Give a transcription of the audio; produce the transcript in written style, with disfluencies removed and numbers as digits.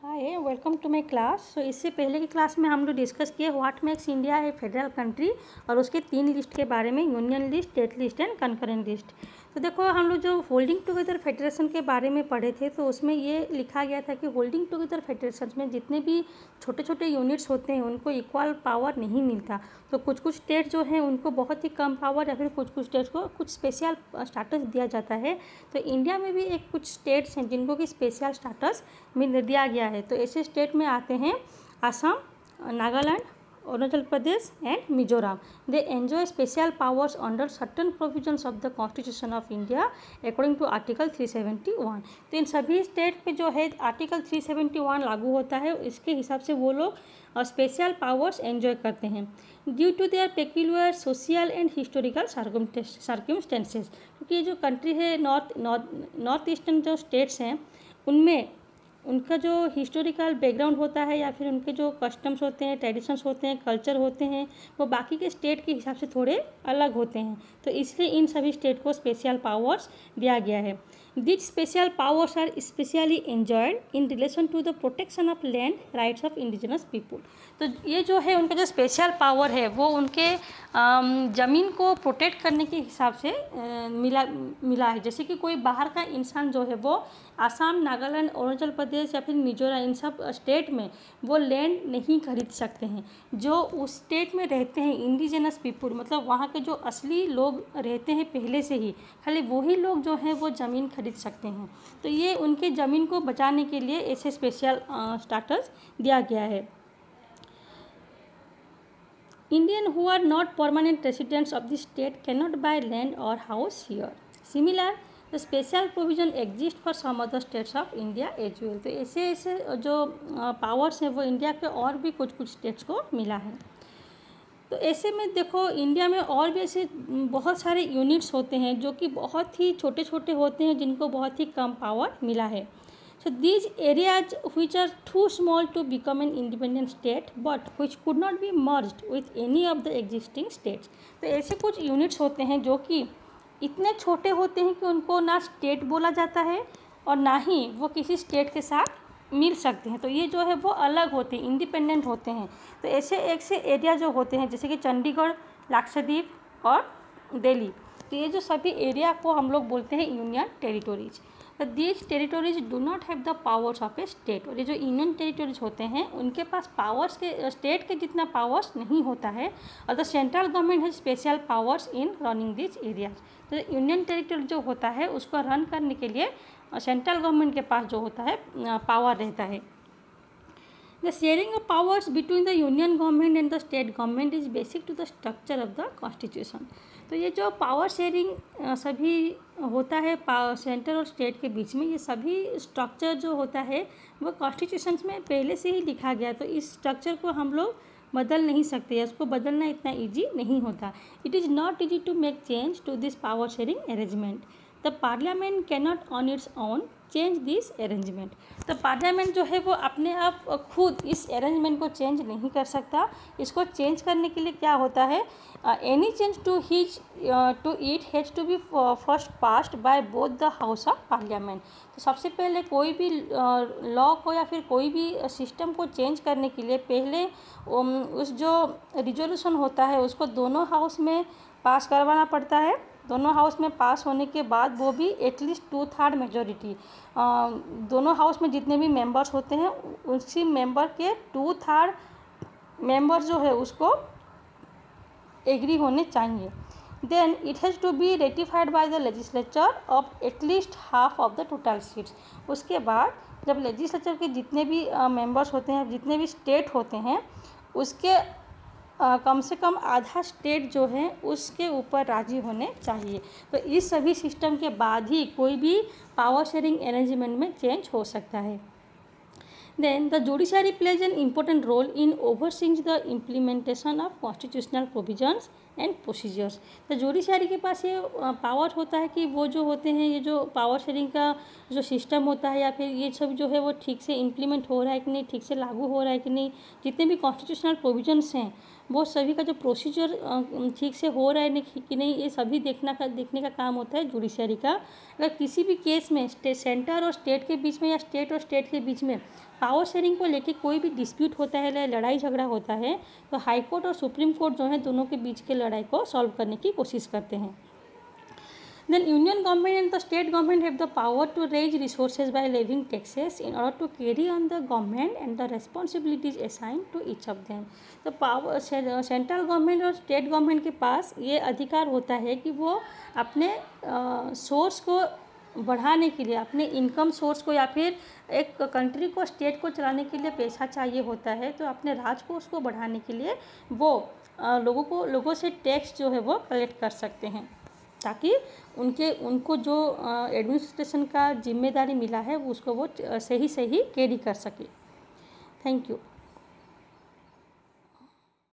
Hi welcome to my class. So इससे पहले की क्लास में हम लोग डिस्कस किए what makes India a federal country और उसके 3 लिस्ट के बारे में, union list, state list and concurrent list. तो देखो हम लोग जो होल्डिंग टुगेदर फेडरेशन के बारे में पढ़े थे तो उसमें ये लिखा गया था कि होल्डिंग टुगेदर फेडरेशन में जितने भी छोटे छोटे यूनिट्स होते हैं उनको इक्वल पावर नहीं मिलता। तो कुछ कुछ स्टेट जो हैं उनको बहुत ही कम पावर या फिर कुछ कुछ स्टेट्स को कुछ स्पेशल स्टेटस दिया जाता है। तो इंडिया में भी एक कुछ स्टेट्स हैं जिनको कि स्पेशल स्टेटस दिया गया है। तो ऐसे स्टेट में आते हैं Assam, Nagaland, Arunachal Pradesh and Mizoram. They enjoy special powers under certain provisions of the constitution of India according to article 371। तो इन सभी स्टेट पे जो है आर्टिकल 371 लागू होता है, इसके हिसाब से वो लोग स्पेशल पावर्स एंजॉय करते हैं due to their peculiar social and historical circumstances. क्योंकि ये जो कंट्री है नॉर्थ ईस्टर्न जो स्टेट्स हैं उनमें उनका जो हिस्टोरिकल बैकग्राउंड होता है या फिर उनके जो कस्टम्स होते हैं, ट्रेडिशंस होते हैं, कल्चर होते हैं, वो बाकी के स्टेट के हिसाब से थोड़े अलग होते हैं। तो इसलिए इन सभी स्टेट को स्पेशल पावर्स दिया गया है। This special powers are specially enjoyed in relation to the protection of land rights of indigenous people. तो ये जो है उनका जो स्पेशल पावर है वो उनके ज़मीन को प्रोटेक्ट करने के हिसाब से मिला है। जैसे कि कोई बाहर का इंसान जो है वो आसाम, नागालैंड, अरुणाचल प्रदेश या फिर मिजोरम इन सब स्टेट में वो लैंड नहीं खरीद सकते हैं। जो उस स्टेट में रहते हैं इंडिजिनस पीपुल, मतलब वहाँ के जो असली लोग रहते हैं पहले से ही, खाली वही लोग जो हैं वो ज़मीन खरीद सकते हैं। तो ये उनके ज़मीन को बचाने के लिए ऐसे स्पेशल स्टेटस दिया गया है। Indian who are not permanent residents of the state cannot buy land or house here. Similar, the special provision exists for some other states of India as well. तो ऐसे ऐसे जो पावर्स हैं वो India के और भी कुछ कुछ स्टेट्स को मिला है। तो ऐसे में देखो इंडिया में और भी ऐसे बहुत सारे यूनिट्स होते हैं जो कि बहुत ही छोटे छोटे होते हैं जिनको बहुत ही कम पावर मिला है। So these areas which are too small to become an independent state but which could not be merged with any of the existing states. तो ऐसे कुछ यूनिट्स होते हैं जो कि इतने छोटे होते हैं कि उनको ना स्टेट बोला जाता है और ना ही वो किसी स्टेट के साथ मिल सकते हैं। तो ये जो है वो अलग होते हैं, इंडिपेंडेंट होते हैं। तो ऐसे एक से एरिया जो होते हैं जैसे कि चंडीगढ़, लक्षद्वीप और दिल्ली, तो ये जो सभी एरिया को हम लोग बोलते हैं यूनियन टेरिटोरीज। तो these territories do not have the powers of A state. और ये जो यूनियन टेरिटोरीज होते हैं उनके पास पावर्स के स्टेट के जितना पावर्स नहीं होता है। और the central government has special powers in running this areas. तो यूनियन टेरिटोरी जो होता है उसको रन करने के लिए सेंट्रल गवर्नमेंट के पास जो होता है पावर रहता है। The sharing of powers between the union government and the state government is basic to the structure of the constitution. तो ये जो पावर शेयरिंग सभी होता है सेंटर और स्टेट के बीच में, ये सभी स्ट्रक्चर जो होता है वो कॉन्स्टिट्यूशन में पहले से ही लिखा गया। तो इस स्ट्रक्चर को हम लोग बदल नहीं सकते, इसको बदलना इतना ईजी नहीं होता। It is not easy to make change to this power sharing arrangement. The parliament cannot on its own change this arrangement. तो पार्लियामेंट जो है वो अपने आप खुद इस अरेंजमेंट को चेंज नहीं कर सकता। इसको चेंज करने के लिए क्या होता है, any change to it has to be first passed by both the house of parliament. तो सबसे पहले कोई भी लॉ को या फिर कोई भी सिस्टम को चेंज करने के लिए पहले उस जो रिजोल्यूशन होता है उसको दोनों हाउस में पास करवाना पड़ता है। दोनों हाउस में पास होने के बाद वो भी एटलीस्ट 2/3 मेजॉरिटी, दोनों हाउस में जितने भी मेंबर्स होते हैं उसी मेंबर के 2/3 मेंबर्स जो है उसको एग्री होने चाहिए। Then it has to be ratified by the legislature of at least half of the total seats. उसके बाद जब लेजिस्लेचर के जितने भी मेंबर्स होते हैं, जितने भी स्टेट होते हैं, उसके कम से कम आधा स्टेट जो है उसके ऊपर राजी होने चाहिए। तो इस सभी सिस्टम के बाद ही कोई भी पावर शेयरिंग अरेंजमेंट में चेंज हो सकता है। Then the judiciary plays an important role in overseeing the implementation of constitutional provisions and procedures. तो जुडिशरी के पास ये पावर होता है कि वो जो होते हैं, ये जो पावर शेयरिंग का जो सिस्टम होता है या फिर ये सब जो है वो ठीक से इम्प्लीमेंट हो रहा है कि नहीं, ठीक से लागू हो रहा है कि नहीं, जितने भी कॉन्स्टिट्यूशनल प्रोविजंस हैं वो सभी का जो प्रोसीजर ठीक से हो रहा है कि नहीं, ये सभी देखने का काम होता है जुडिशरी का। अगर किसी भी केस में सेंटर और स्टेट के बीच में या स्टेट और स्टेट के बीच में पावर शेयरिंग को लेके कोई भी डिस्प्यूट होता है या लड़ाई झगड़ा होता है, तो हाई कोर्ट और सुप्रीम कोर्ट जो है दोनों के बीच के लड़ाई को सॉल्व करने की कोशिश करते हैं। Then union government and the state government have the power to raise resources by levying taxes in order to carry on the government and the responsibilities assigned to each of them. तो power central government और state government के पास ये अधिकार होता है कि वो अपने सोर्स को बढ़ाने के लिए, अपने इनकम सोर्स को या फिर एक कंट्री को, स्टेट को चलाने के लिए पैसा चाहिए होता है, तो अपने राज को उसको बढ़ाने के लिए वो लोगों से टैक्स जो है वो कलेक्ट कर सकते हैं, ताकि उनको जो एडमिनिस्ट्रेशन का जिम्मेदारी मिला है उसको वो सही कैरी कर सके। Thank you.